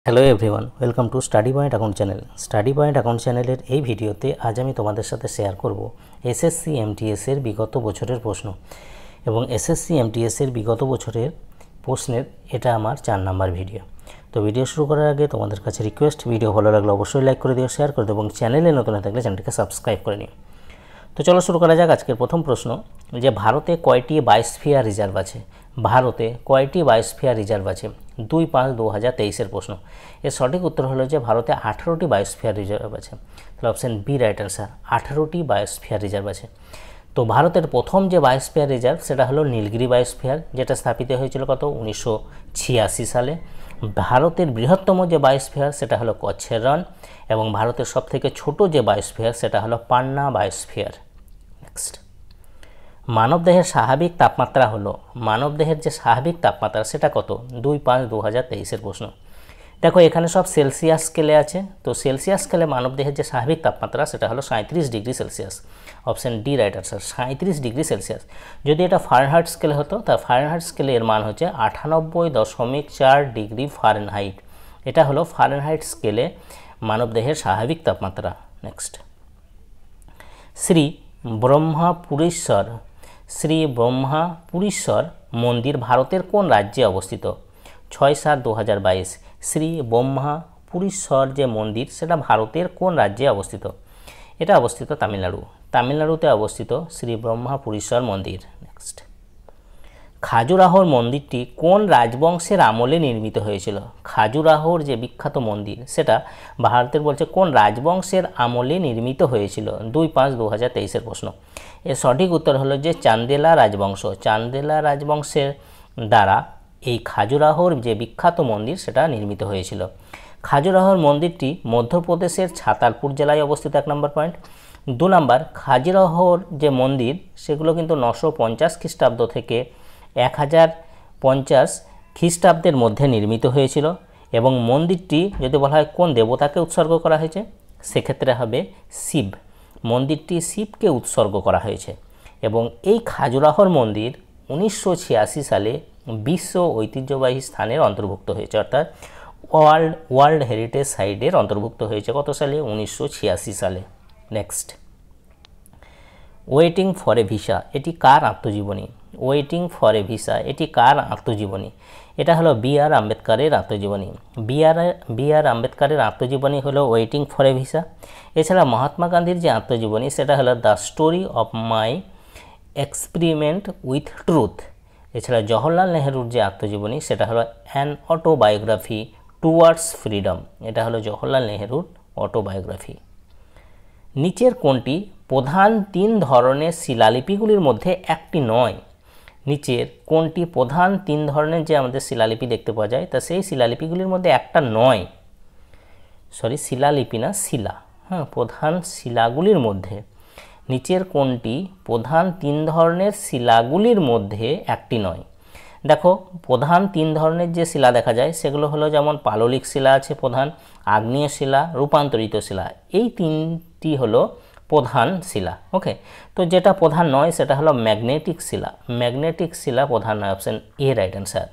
Hello everyone, welcome to study point account channel. Study point account চ্যানেলের এই ভিডিওতে আজ আমি তোমাদের সাথে শেয়ার করব এসএসসি এমটিএসের বিগত বছরের প্রশ্ন এবং এসএসসি এমটিএসের বিগত বছরের প্রশ্নের এটা আমার 4 নাম্বার ভিডিও। তো ভিডিও শুরু করার আগে তোমাদের কাছে রিকোয়েস্ট, ভিডিও ভালো লাগলে অবশ্যই লাইক করে দিও, শেয়ার করে দিও এবং চ্যানেলে নতুন হয়ে থাকলে চ্যানেলটিকে সাবস্ক্রাইব করে নিও। তো চলো শুরু করা যাক। আজকের প্রথম প্রশ্ন, যে ভারতে কয়টি বায়োস্ফিয়ার রিজার্ভ আছে? ভারতে কয়টি বায়োস্ফিয়ার রিজার্ভ আছে? 2/5/2023 প্রশ্ন। এর সঠিক উত্তর হলো যে ভারতে 18টি বায়োস্ফিয়ার রিজার্ভ আছে। তাহলে অপশান বি রাইট অ্যান্সার, 18টি বায়োস্ফিয়ার রিজার্ভ আছে। তো ভারতের প্রথম যে বায়োস্ফিয়ার রিজার্ভ সেটা হলো নীলগিরি বায়োস্ফিয়ার, যেটা স্থাপিত হয়েছিল কত 1986 সালে। ভারতের বৃহত্তম যে বায়োস্ফিয়ার সেটা হলো কচ্ছের রণ এবং ভারতের সবথেকে ছোট যে বায়োস্ফিয়ার সেটা হলো পান্না বায়োস্ফিয়ার। নেক্সট, মানবদেহের স্বাভাবিক তাপমাত্রা হলো, মানবদেহের যে স্বাভাবিক তাপমাত্রা সেটা কত? 2/5/2023 প্রশ্ন। দেখো এখানে সব সেলসিয়াস স্কেলে আছে, তো সেলসিয়াস স্কেলে মানবদেহের যে স্বাভাবিক তাপমাত্রা সেটা হলো 37 degree Celsius. Option D right answer, 37 degree Celsius. যদি এটা ফারেনহাইট স্কেলে হতো তা ফারেনহাইট স্কেলে এর মান হচ্ছে 98.4 ডিগ্রি ফারেনহাইট। এটা হলো ফারেনহাইট স্কেলে মানবদেহের স্বাভাবিক তাপমাত্রা। নেক্সট, শ্রী ব্রহ্মাপুরীশ্বর মন্দির ভারতের কোন রাজ্যে অবস্থিত? 6/7/2022। শ্রী ব্রহ্মাপুরীশ্বর যে মন্দির সেটা ভারতের কোন রাজ্যে অবস্থিত? এটা অবস্থিত তামিলনাড়ুতে অবস্থিত শ্রী ব্রহ্মাপুরীশ্বর মন্দির। নেক্সট, খাজুরাহোর মন্দিরটি কোন রাজবংশের আমলে নির্মিত হয়েছিল? খাজুরাহোর যে বিখ্যাত মন্দির সেটা ভারতের বলছে কোন রাজবংশের আমলে নির্মিত হয়েছিল? 2/5/2023 প্রশ্ন। এর সঠিক উত্তর হলো যে চান্দেলা রাজবংশ। চান্দেলা রাজবংশের দ্বারা এই খাজুরাহোর যে বিখ্যাত মন্দির সেটা নির্মিত হয়েছিল। খাজুরাহোর মন্দিরটি মধ্যপ্রদেশের ছাতালপুর জেলায় অবস্থিত, 1 নম্বর পয়েন্ট। 2 নম্বর, খাজুরাহোর যে মন্দির সেগুলো কিন্তু 950 খ্রিস্টাব্দ থেকে 1050 খ্রিস্টাব্দের মধ্যে নির্মিত হয়েছিল এবং মন্দিরটি যদি বলা হয় কোন দেবতাকে উৎসর্গ করা হয়েছে সেক্ষেত্রে হবে শিব। মন্দিরটি শিবকে উৎসর্গ করা হয়েছে এবং এই খাজুরাহোর মন্দির 1986 সালে বিশ্ব ঐতিহ্যবাহী স্থানের অন্তর্ভুক্ত হয়েছে, অর্থাৎ ওয়ার্ল্ড হেরিটেজ সাইটের অন্তর্ভুক্ত হয়েছে কত সালে? 1986 সালে। Next, waiting for a visa এটি কার আত্মজীবনী? ওয়েটিং ফর এ ভিসা এটি কার আত্মজীবনী? এটা হলো বি.আর. আম্বেদকরের আত্মজীবনী। বি.আর. আম্বেদকরের আত্মজীবনী হলো ওয়েটিং ফর এ ভিসা। এছাড়া মহাত্মা গান্ধীর যে আত্মজীবনী সেটা হলো the story of my experiment with truth. এছাড়া জওহরলাল নেহরুর যে আত্মজীবনী সেটা হলো অ্যান অটোবায়োগ্রাফি টুয়ার্ডস ফ্রিডম। এটা হলো জওহরলাল নেহরুর অটোবায়োগ্রাফি। নিচের কোনটি প্রধান 3 ধরনের শিলালিপিগুলির মধ্যে একটি নয়? নিচের কোনটি প্রধান 3 ধরনের যে আমাদের শিলালিপি দেখতে পাওয়া যায় তা সেই শিলালিপিগুলির মধ্যে একটা নয়? শিলালিপি না, শিলা। প্রধান শিলাগুলির মধ্যে নিচের কোনটি প্রধান 3 ধরনের শিলাগুলির মধ্যে একটি নয়? দেখো প্রধান 3 ধরনের যে শিলা দেখা যায় সেগুলো হলো যেমন পাললিক শিলা আছে প্রধান, আগ্নেয় শিলা, রূপান্তরিত শিলা। এই 3টি হলো প্রধান শিলা। ওকে, তো যেটা প্রধান নয় সেটা হলো ম্যাগনেটিক শিলা। ম্যাগনেটিক শিলা প্রধান নয়, option A right answer.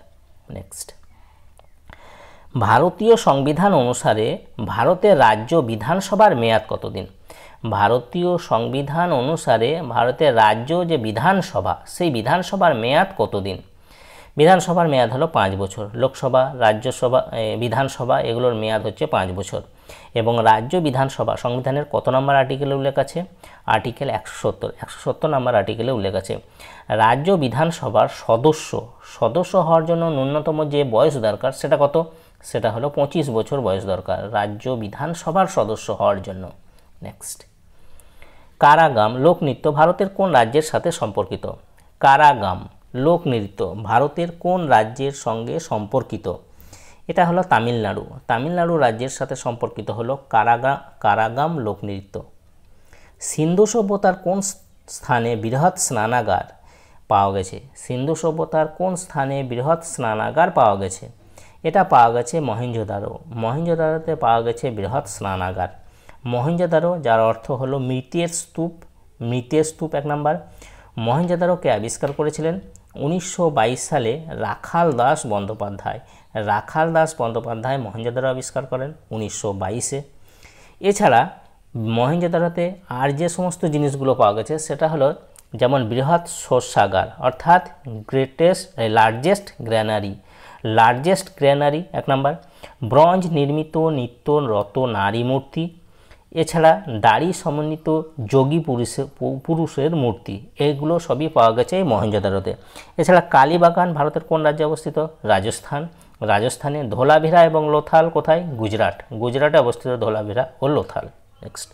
Next, ভারতীয় সংবিধান অনুসারে ভারতের রাজ্য বিধানসভার মেয়াদ কতদিন? ভারতীয় সংবিধান অনুসারে ভারতের রাজ্য যে বিধানসভা সেই বিধানসভার মেয়াদ কতদিন? বিধানসভার মেয়াদ হলো 5 বছর। লোকসভা, রাজ্যসভা, বিধানসভা এগুলোর মেয়াদ হচ্ছে 5 বছর এবং রাজ্য বিধানসভা সংবিধানের কত নম্বর আর্টিকেলে উল্লেখ আছে? আর্টিকেল 170 নম্বর আর্টিকেলে উল্লেখ আছে। রাজ্য বিধানসভার সদস্য হওয়ার জন্য ন্যূনতম যে বয়স দরকার সেটা কত? সেটা হলো 25 বছর বয়স দরকার রাজ্য বিধানসভার সদস্য হওয়ার জন্য। নেক্সট, কারাগাম লোকনৃত্য ভারতের কোন রাজ্যের সাথে সম্পর্কিত? কারাগাম লোকনৃত্য ভারতের কোন রাজ্যের সঙ্গে সম্পর্কিত? এটা হলো তামিলনাড়ু রাজ্যের সাথে সম্পর্কিত হলো কারাগাম লোকনৃত্য। সিন্ধু সভ্যতার কোন স্থানে বৃহৎ স্নানাগার পাওয়া গেছে? সিন্ধু সভ্যতার কোন স্থানে বৃহৎ স্নানাগার পাওয়া গেছে? এটা পাওয়া গেছে মহেঞ্জোদারোতে পাওয়া গেছে বৃহৎ স্নানাগার। মহেঞ্জোদারো যার অর্থ হলো মৃতের স্তূপ, 1 নম্বর। মহেঞ্জোদারোকে আবিষ্কার করেছিলেন 1922 সালে রাখাল দাস বন্দ্যোপাধ্যায়। রাখাল দাস বন্দ্যোপাধ্যায় মহেঞ্জোদারো আবিষ্কার করেন 1922-এ। এছাড়া মহেঞ্জোদারোতে আর যে সমস্ত জিনিসগুলো পাওয়া গেছে সেটা হলো যেমন বৃহৎ শস্যাগার অর্থাৎ লার্জেস্ট গ্র্যানারি 1 নম্বর, ব্রঞ্জ নির্মিত নিত্যরত নারী মূর্তি, এছাড়া দাড়ি সমন্বিত যোগী পুরুষের মূর্তি, এগুলো সবই পাওয়া গেছে এই মহেঞ্জোদারোতে। এছাড়া কালীবাগান ভারতের কোন রাজ্যে অবস্থিত? রাজস্থানে। ধোলাভিরা এবং লোথাল কোথায়? গুজরাটে অবস্থিত ধোলাভিরা ও লোথাল। নেক্সট,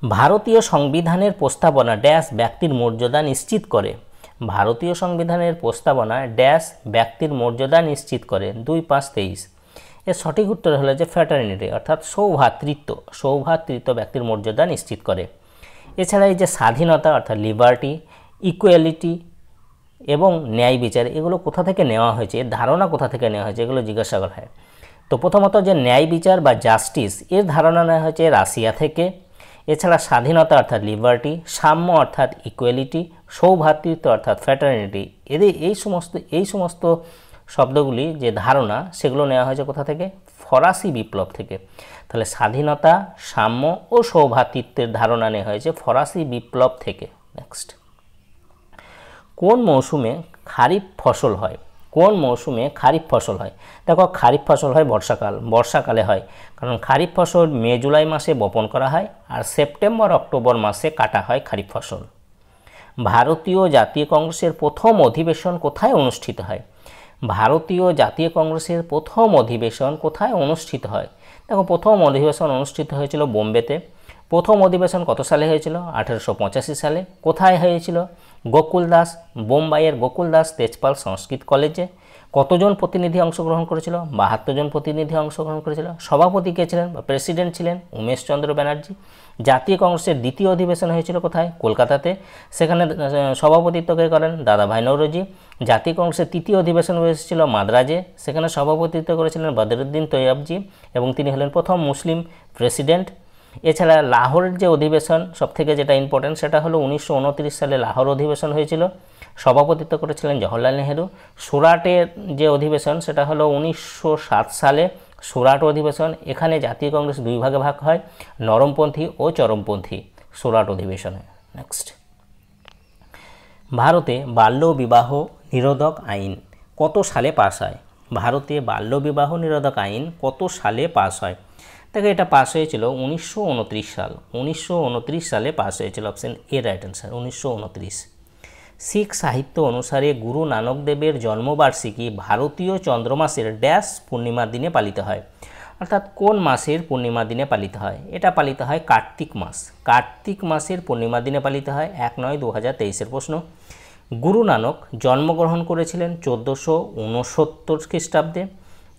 ভারতীয় সংবিধানের প্রস্তাবনা ড্যাশ ব্যক্তির মর্যাদা নিশ্চিত করে। ভারতীয় সংবিধানের প্রস্তাবনা ড্যাশ ব্যক্তির মর্যাদা নিশ্চিত করে। 2-5-23। এর সঠিক উত্তর হলো যে ফ্র্যাটার্নিটি অর্থাৎ সৌভ্রাতৃত্ব ব্যক্তির মর্যাদা নিশ্চিত করে। এছাড়া এই যে স্বাধীনতা অর্থাৎ লিবার্টি, ইকুয়ালিটি এবং ন্যায় বিচার, এগুলো কোথা থেকে নেওয়া হয়েছে, এর ধারণা কোথা থেকে নেওয়া হয়েছে, এগুলো জিজ্ঞাসা করা হয়। তো প্রথমত যে ন্যায় বিচার বা জাস্টিস, এর ধারণা নেওয়া হয়েছে রাশিয়া থেকে। এছাড়া স্বাধীনতা অর্থাৎ লিবার্টি, সাম্য অর্থাৎ ইকুয়ালিটি, সৌভ্রাতৃত্ব অর্থাৎ ফ্র্যাটার্নিটি, এই সমস্ত শব্দগুলি যে ধারণা সেগুলো নেওয়া হয়েছে কোথা থেকে? ফরাসি বিপ্লব থেকে। তাহলে স্বাধীনতা, সাম্য ও সৌভ্রাতৃত্বের ধারণা নেওয়া হয়েছে ফরাসি বিপ্লব থেকে। নেক্সট, কোন মৌসুমে খারিফ ফসল হয়? দেখো খারিফ ফসল হয় বর্ষাকালে হয়, কারণ খারিফ ফসল মে জুলাই মাসে বপন করা হয় আর সেপ্টেম্বর অক্টোবর মাসে কাটা হয় খারিফ ফসল। ভারতীয় জাতীয় কংগ্রেসের প্রথম অধিবেশন কোথায় অনুষ্ঠিত হয়? ভারতীয় জাতীয় কংগ্রেসের প্রথম অধিবেশন কোথায় অনুষ্ঠিত হয়? দেখো প্রথম অধিবেশন অনুষ্ঠিত হয়েছিল বোম্বেতে। প্রথম অধিবেশন কত সালে হয়েছিল? 1885 সালে। কোথায় হয়েছিল? বোম্বাইয়ের গোকুল দাস তেজপাল সংস্কৃত কলেজে। কতজন প্রতিনিধি অংশগ্রহণ করেছিল? 72 জন প্রতিনিধি অংশগ্রহণ করেছিল। সভাপতি কে ছিলেন বা প্রেসিডেন্ট ছিলেন? উমেশ চন্দ্র ব্যানার্জি। জাতীয় কংগ্রেসের দ্বিতীয় অধিবেশন হয়েছিল কোথায়? কলকাতাতে। সেখানে সভাপতিত্ব কে করেন? দাদাভাই নওরোজি। জাতীয় কংগ্রেসের তৃতীয় অধিবেশন হয়েছিল মাদ্রাজে। সেখানে সভাপতিত্ব করেছিলেন বদরুদ্দিন তৈয়বজি এবং তিনি হলেন প্রথম মুসলিম প্রেসিডেন্ট। এছাড়া লাহোরের যে অধিবেশন সবথেকে যেটা ইম্পর্টেন্ট সেটা হলো 1929 সালে লাহোর অধিবেশন হয়েছিল, সভাপতিত্ব করেছিলেন জওহরলাল নেহেরু। সুরাটের যে অধিবেশন সেটা হলো 1907 সালে সুরাট অধিবেশন। এখানে জাতীয় কংগ্রেস 2 ভাগে ভাগ হয়, নরমপন্থী ও চরমপন্থী সুরাট অধিবেশনে। নেক্সট, ভারতে বাল্য বিবাহ নিরোধক আইন কত সালে পাস হয়? ভারতে বাল্য বিবাহ নিরোধক আইন কত সালে পাস হয়? দেখো এটা পাস হয়েছিল 1929 সাল। 1929 সালে পাস হয়েছিল। Option A right answer 1929। শিখ সাহিত্য অনুসারে গুরু নানক দেবের জন্মবার্ষিকী ভারতীয় চন্দ্রমাসের ড্যাশ পূর্ণিমার দিনে পালিত হয়, অর্থাৎ কোন মাসের পূর্ণিমা দিনে পালিত হয়? এটা পালিত হয় কার্তিক মাস। কার্তিক মাসের পূর্ণিমা দিনে পালিত হয়। 1-9-2023 প্রশ্ন। গুরু নানক জন্মগ্রহণ করেছিলেন 1469 খ্রিস্টাব্দে,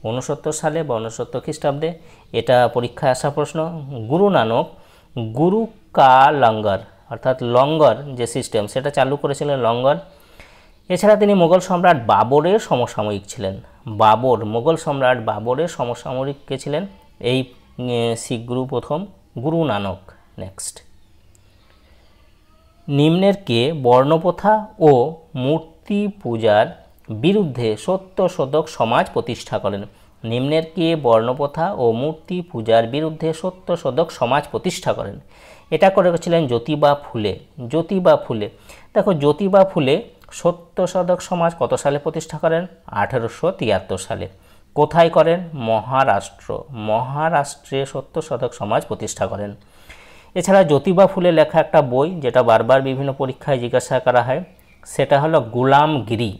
69 সালে বা 69 খ্রিস্টাব্দে। এটা পরীক্ষায় আসা প্রশ্ন। গুরু নানক গুরু কা লঙ্গর অর্থাৎ লঙ্গর যে সিস্টেম সেটা চালু করেছিলেন লঙ্গর। এছাড়া তিনি মোগল সম্রাট বাবরের সমসাময়িক ছিলেন। মোগল সম্রাট বাবরের সমসাময়িক কে ছিলেন? এই শিখ গুরু প্রথম গুরু নানক। নেক্সট, নিম্নের কে বর্ণপ্রথা ও মূর্তি পূজার বিরুদ্ধে সত্যশোধক সমাজ প্রতিষ্ঠা করেন? নিম্নের কে বর্ণপ্রথা ও মূর্তি পূজার বিরুদ্ধে সত্যশোধক সমাজ প্রতিষ্ঠা করেন? এটা করেছিলেন জ্যোতিবা ফুলে। দেখো জ্যোতিবা ফুলে সত্যশোধক সমাজ কত সালে প্রতিষ্ঠা করেন? 1873 সালে। কোথায় করেন? মহারাষ্ট্রে সত্যশোধক সমাজ প্রতিষ্ঠা করেন। এছাড়া জ্যোতিবা ফুলে লেখা একটা বই যেটা বারবার বিভিন্ন পরীক্ষায় জিজ্ঞাসা করা হয় সেটা হলো গুলামগিরি।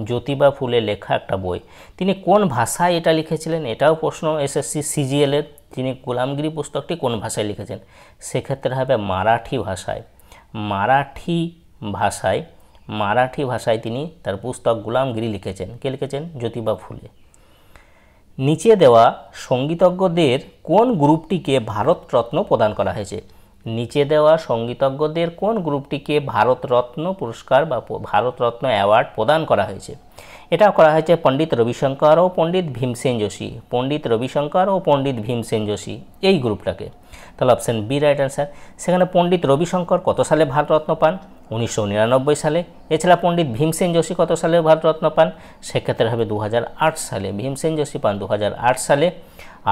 জ্যোতিবা ফুলে লেখা একটা বই। তিনি কোন ভাষায় এটা লিখেছিলেন? এটাও প্রশ্ন এসএসসি সিজিএলের। তিনি গুলামগিরি পুস্তকটি কোন ভাষায় লিখেছেন? সেক্ষেত্রে হবে মারাঠি ভাষায় তিনি তার পুস্তক গুলামগিরি লিখেছেন। কে লিখেছেন? জ্যোতিবা ফুলে। নিচে দেওয়া সঙ্গীতজ্ঞদের কোন গ্রুপটিকে ভারতরত্ন প্রদান করা হয়েছে? নিচে দেওয়া সঙ্গীতজ্ঞদের কোন গ্রুপটিকে ভারতরত্ন পুরস্কার বা ভারতরত্ন অ্যাওয়ার্ড প্রদান করা হয়েছে? এটা করা হয়েছে পণ্ডিত রবিশঙ্কর ও পণ্ডিত ভীমসেন যোশী, পণ্ডিত রবিশঙ্কর ও পণ্ডিত ভীমসেন যোশী এই গ্রুপটাকে। তাহলে অপশন বি রাইট অ্যান্সার। সেখানে পণ্ডিত রবিশঙ্কর কত সালে ভারতরত্ন পান? 1999 সালে। এছাড়া পণ্ডিত ভীমসেন যোশী কত সালে ভারতরত্ন পান? সেক্ষেত্রে হবে 2008 সালে। ভীমসেন যোশী পান 2008 সালে,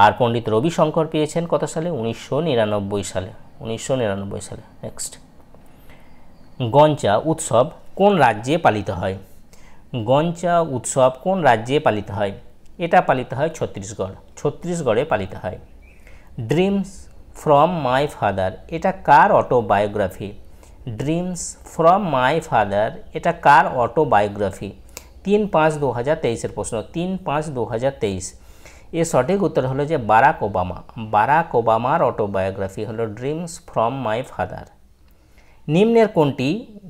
আর পণ্ডিত রবিশঙ্কর পেয়েছেন কত সালে? 1999 সালে। 1999 সালে। নেক্সট, গঞ্চা উৎসব কোন রাজ্যে পালিত হয়? গঞ্চা উৎসব কোন রাজ্যে পালিত হয়? এটা পালিত হয় ছত্তিশগড়। ছত্তিশগড়ে পালিত হয়। ড্রিমস ফ্রম মাই ফাদার এটা কার autobiography? Dreams from my father এটা কার অটোবায়োগ্রাফি? 3/5/2023 প্রশ্ন। 3/5/2023। এর সঠিক উত্তর হলো যে বারাক ওবামা। বারাক ওবামার অটোবায়োগ্রাফি হলো ড্রিমস ফ্রম মাই ফাদার। নিম্নের কোনটি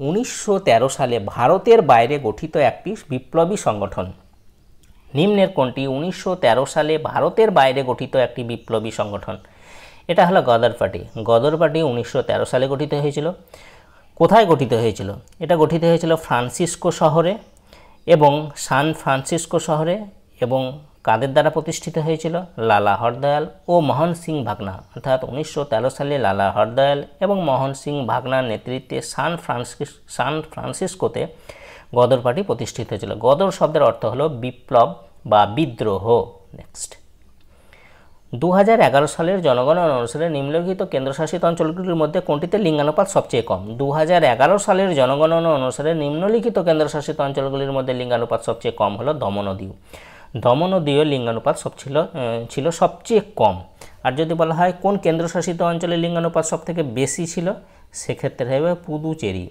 1913 সালে ভারতের বাইরে গঠিত একটি বিপ্লবী সংগঠন? নিম্নের কোনটি 1913 সালে ভারতের বাইরে গঠিত একটি বিপ্লবী সংগঠন? এটা হলো গদর পার্টি। গদর পার্টি 1913 সালে গঠিত হয়েছিল। কোথায় গঠিত হয়েছিল? এটা গঠিত হয়েছিল ফ্রান্সিসকো শহরে এবং সান ফ্রান্সিসকো শহরে। এবং কাদের দ্বারা প্রতিষ্ঠিত হয়েছিল? লালা হরদয়াল ও মোহন সিং ভাগনা। অর্থাৎ 1913 সালে লালা হরদয়াল এবং মোহন সিং ভাগনার নেতৃত্বে সান ফ্রান্সিসকোতে গদর পার্টি প্রতিষ্ঠিত হয়েছিল। গদর শব্দের অর্থ হলো বিপ্লব বা বিদ্রোহ। নেক্সট, 2011 সালের জনগণনা অনুসারে নিম্নলিখিত কেন্দ্রশাসিত অঞ্চলগুলির মধ্যে কোনটিতে লিঙ্গানুপাত সবচেয়ে কম? 2011 সালের জনগণনা অনুসারে নিম্নলিখিত কেন্দ্রশাসিত অঞ্চলগুলির মধ্যে লিঙ্গানুপাত সবচেয়ে কম হলো দমন ও দিউ। দমন ও দিউ লিঙ্গানুপাত ছিল সবচেয়ে কম। আর যদি বলা হয় কোন কেন্দ্রশাসিত অঞ্চলে লিঙ্গানুপাত সবথেকে বেশি ছিল, সেক্ষেত্রে হবে পুদুচেরি।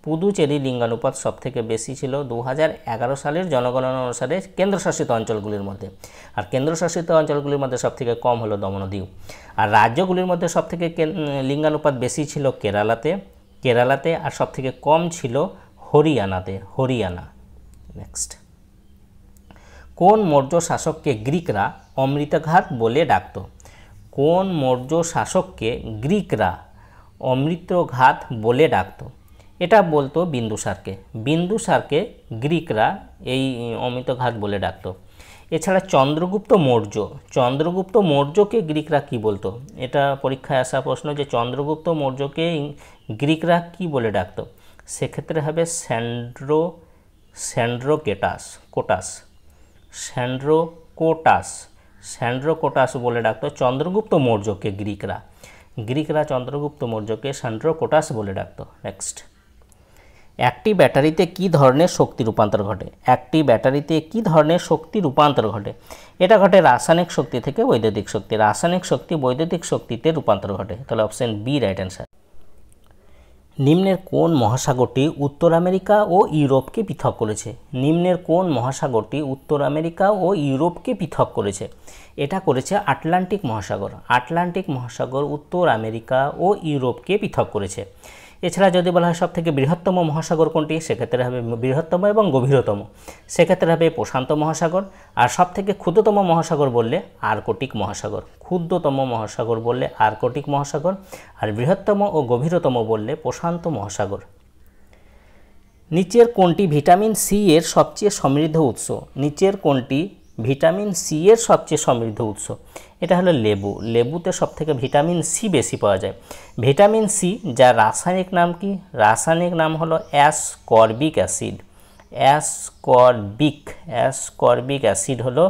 পুদুচেরি লিঙ্গানুপাত সবথেকে বেশি ছিল 2011 সালের জনগণনা অনুসারে কেন্দ্রশাসিত অঞ্চলগুলির মধ্যে। আর কেন্দ্রশাসিত অঞ্চলগুলির মধ্যে সবথেকে কম হলো দমন ও দিউ। আর রাজ্যগুলির মধ্যে সবথেকে লিঙ্গানুপাত বেশি ছিল কেরালাতে, আর সবথেকে কম ছিল হরিয়ানা। নেক্সট, কোন মৌর্য শাসককে গ্রিকরা অমৃতঘাত বলে ডাকত? কোন মৌর্য শাসককে গ্রিকরা অমৃতঘাত বলে ডাকত? এটা বলতো বিন্দুসারকে গ্রিকরা এই অমৃতঘাত বলে ডাকত। এছাড়া চন্দ্রগুপ্ত মৌর্যকে গ্রিকরা কি বলতো? এটা পরীক্ষায় আসা প্রশ্ন যে চন্দ্রগুপ্ত মৌর্যকে গ্রিকরা কি বলে ডাকত? সেক্ষেত্রে হবে স্যান্ড্রোকোটাস বলে ডাকতো চন্দ্রগুপ্ত মৌর্যকে গ্রিকরা চন্দ্রগুপ্ত মৌর্যকে স্যান্ড্রোকোটাস বলে ডাকতো। নেক্সট, একটি ব্যাটারিতে কি ধরনের শক্তি রূপান্তর ঘটে? একটি ব্যাটারিতে কি ধরনের শক্তি রূপান্তর ঘটে? এটা ঘটে রাসায়নিক শক্তি থেকে বৈদ্যুতিক শক্তি। রাসায়নিক শক্তি বৈদ্যুতিক শক্তিতে রূপান্তর ঘটে। তাহলে অপশন বি রাইট অ্যান্সার। নিম্নের কোন মহাসাগরটি উত্তর আমেরিকা ও ইউরোপকে পৃথক করেছে? নিম্নের কোন মহাসাগরটি উত্তর আমেরিকা ও ইউরোপকে পৃথক করেছে? এটা করেছে আটলান্টিক মহাসাগর। আটলান্টিক মহাসাগর উত্তর আমেরিকা ও ইউরোপকে পৃথক করেছে। এছাড়া যদি বলা হয় সবথেকে বৃহত্তম মহাসাগর কোনটি, সেক্ষেত্রে হবে বৃহত্তম এবং গভীরতম, সেক্ষেত্রে হবে প্রশান্ত মহাসাগর। আর সবথেকে ক্ষুদ্রতম মহাসাগর বললে আর্কটিক মহাসাগর। ক্ষুদ্রতম মহাসাগর বললে আর্কটিক মহাসাগর, আর বৃহত্তম ও গভীরতম বললে প্রশান্ত মহাসাগর। নিচের কোনটি ভিটামিন সি এর সবচেয়ে সমৃদ্ধ উৎস? নিচের কোনটি ভিটামিন সি এর সবচেয়ে সমৃদ্ধ উৎস? এটা হলো লেবু। লেবুতে সবথেকে ভিটামিন সি বেশি পাওয়া যায়। ভিটামিন সি যার রাসায়নিক নাম কি? রাসায়নিক নাম হলো অ্যাসকর্বিক অ্যাসিড। অ্যাসকর্বিক অ্যাসিড হলো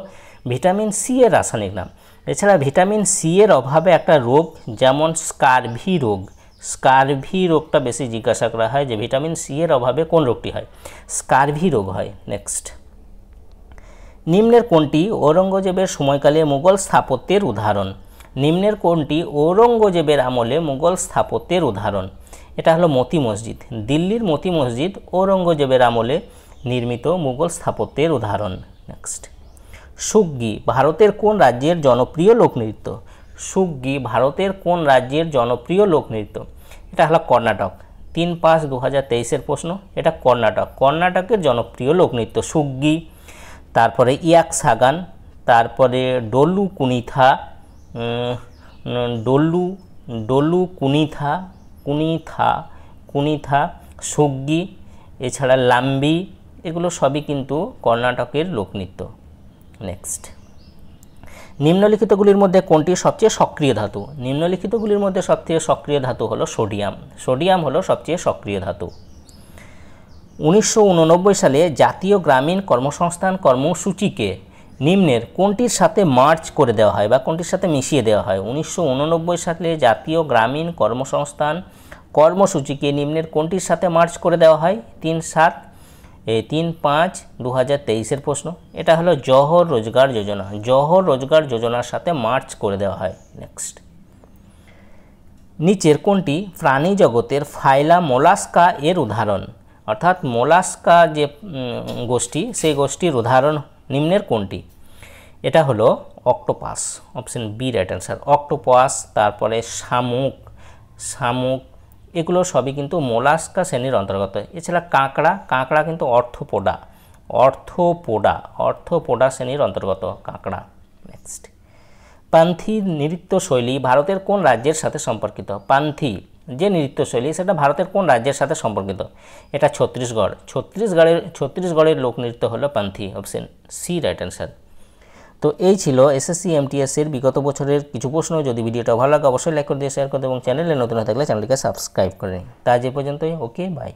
ভিটামিন সি এর রাসায়নিক নাম। এছাড়া ভিটামিন সি এর অভাবে একটা রোগ যেমন স্কারভি রোগটা বেশি জিজ্ঞাসা করা হয় যে ভিটামিন সি এর অভাবে কোন রোগটি হয়? স্কারভি রোগ হয়। নেক্সট, নিম্নের কোনটি ঔরঙ্গজেবের সময়কালে মুঘল স্থাপত্যের উদাহরণ? নিম্নের কোনটি ঔরঙ্গজেবের আমলে মুঘল স্থাপত্যের উদাহরণ? এটা হলো মতি মসজিদ। দিল্লির মতি মসজিদ ঔরঙ্গজেবের আমলে নির্মিত মুঘল স্থাপত্যের উদাহরণ। নেক্সট, সুগ্গি ভারতের কোন রাজ্যের জনপ্রিয় লোকনৃত্য? সুগ্গি ভারতের কোন রাজ্যের জনপ্রিয় লোকনৃত্য? এটা হলো কর্ণাটক। 3/5/2023 প্রশ্ন। এটা কর্ণাটকের জনপ্রিয় লোকনৃত্য সুগ্গি। তারপরে ইয়াকসাগান, তারপরে ডোলু কুনিথা, ডলু, কুনিথা, কুনিথা, কুনিথা, সগ্গি, এছাড়া লাম্বি, এগুলো সবই কিন্তু কর্ণাটকের লোকনৃত্য। নেক্সট, নিম্নলিখিতগুলির মধ্যে কোনটি সবচেয়ে সক্রিয় ধাতু? নিম্নলিখিতগুলির মধ্যে সবচেয়ে সক্রিয় ধাতু হলো সোডিয়াম। সোডিয়াম হলো সবচেয়ে সক্রিয় ধাতু। 1989 সালে জাতীয় গ্রামীণ কর্মসংস্থান কর্মসূচিকে নিম্নের কোনটির সাথে মার্চ করে দেওয়া হয় বা কোনটির সাথে মিশিয়ে দেওয়া হয়? 1989 সালে জাতীয় গ্রামীণ কর্মসংস্থান কর্মসূচিকে নিম্নের কোনটির সাথে মার্চ করে দেওয়া হয়? 3-5-2023 প্রশ্ন। এটা হলো জওহর রোজগার যোজনা। জওহর রোজগার যোজনার সাথে মার্চ করে দেওয়া হয়। নেক্সট, নিচের কোনটি প্রাণী জগতের ফাইলা মোলাস্কা এর উদাহরণ? অর্থাৎ মোলাস্কা যে গোষ্ঠী, সেই গোষ্ঠীর উদাহরণ নিম্নের কোনটি? এটা হলো octopus, option B right answer. Octopus, তারপরে শামুক, শামুক, এগুলো সবই কিন্তু মোলাস্কা শ্রেণীর অন্তর্গত। এছাড়া কাঁকড়া, কাঁকড়া কিন্তু অর্থোপোডা, অর্থোপোডা, অর্থোপোডা শ্রেণীর অন্তর্গত কাঁকড়া। নেক্সট, পান্থি নৃত্যশৈলী ভারতের কোন রাজ্যের সাথে সম্পর্কিত? পান্থি যে নৃত্যশৈলী সেটা ভারতের কোন রাজ্যের সাথে সম্পর্কিত? এটা ছত্তিশগড়। ছত্তিশগড়ের লোকনৃত্য হলো পান্থি, অপশন সি রাইট অ্যান্সার। তো এই ছিল এসএসসি এমটিএস এর বিগত বছরের কিছু প্রশ্ন। যদি ভিডিওটা ভালো লাগে অবশ্যই লাইক করে দিয়ে শেয়ার করে এবং চ্যানেলে নতুন হয়ে থাকলে চ্যানেলটিকে সাবস্ক্রাইব করে নিন। তা আজ এ পর্যন্তই। ওকে, বাই।